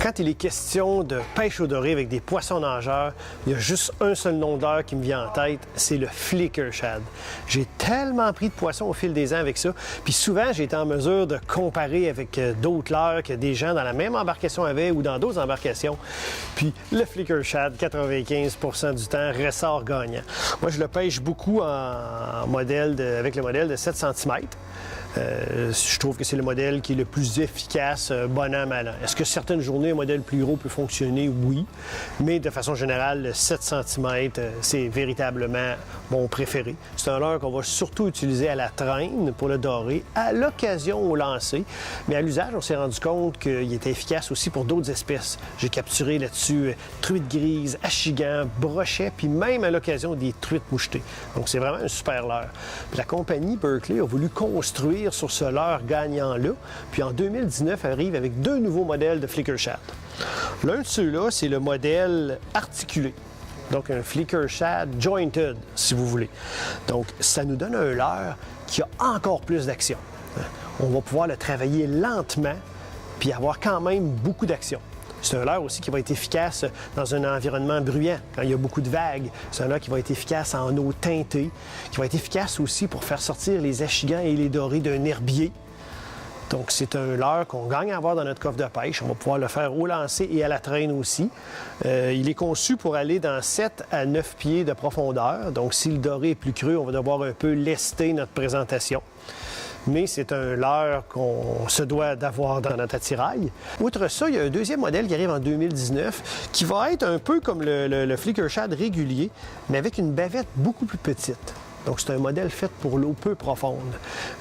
Quand il est question de pêche au doré avec des poissons nageurs, il y a juste un seul nom d'heure qui me vient en tête, c'est le flicker shad. J'ai tellement pris de poissons au fil des ans avec ça, puis souvent j'ai été en mesure de comparer avec d'autres leurres que des gens dans la même embarcation avaient ou dans d'autres embarcations. Puis le flicker shad, 95% du temps, ressort gagnant. Moi, je le pêche beaucoup avec le modèle de 7 cm. Je trouve que c'est le modèle qui est le plus efficace, bon an, mal an. Est-ce que certaines journées, un modèle plus gros peut fonctionner? Oui. Mais de façon générale, le 7 cm, c'est véritablement mon préféré. C'est un leurre qu'on va surtout utiliser à la traîne pour le doré, à l'occasion au lancer. Mais à l'usage, on s'est rendu compte qu'il était efficace aussi pour d'autres espèces. J'ai capturé là-dessus truites grises, achigans, brochets, puis même à l'occasion des truites mouchetées. Donc c'est vraiment un super leurre. Puis la compagnie Berkley a voulu construire sur ce leurre gagnant-là. Puis en 2019, arrive avec 2 nouveaux modèles de flicker shad. L'un de ceux-là, c'est le modèle articulé. Donc un flicker shad jointed, si vous voulez. Donc ça nous donne un leurre qui a encore plus d'action. On va pouvoir le travailler lentement puis avoir quand même beaucoup d'action. C'est un leurre aussi qui va être efficace dans un environnement bruyant, quand il y a beaucoup de vagues. C'est un leurre qui va être efficace en eau teintée, qui va être efficace aussi pour faire sortir les achigans et les dorés d'un herbier. Donc, c'est un leurre qu'on gagne à avoir dans notre coffre de pêche. On va pouvoir le faire au lancer et à la traîne aussi. Il est conçu pour aller dans 7 à 9 pieds de profondeur. Donc, si le doré est plus creux, on va devoir un peu lester notre présentation. Mais c'est un leurre qu'on se doit d'avoir dans notre attirail. Outre ça, il y a un deuxième modèle qui arrive en 2019 qui va être un peu comme le flicker shad régulier, mais avec une bavette beaucoup plus petite. Donc, c'est un modèle fait pour l'eau peu profonde.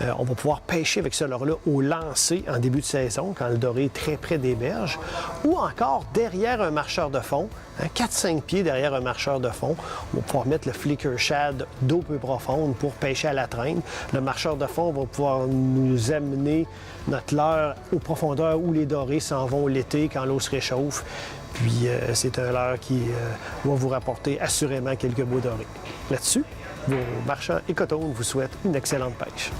On va pouvoir pêcher avec ce leurre-là au lancer en début de saison, quand le doré est très près des berges, ou encore derrière un marcheur de fond, 4-5 pieds derrière un marcheur de fond. On va pouvoir mettre le flicker shad d'eau peu profonde pour pêcher à la traîne. Le marcheur de fond va pouvoir nous amener notre leurre aux profondeurs où les dorés s'en vont l'été quand l'eau se réchauffe. Puis, c'est un leurre qui va vous rapporter assurément quelques beaux dorés. Là-dessus, vos marchands Écotone vous souhaitent une excellente pêche.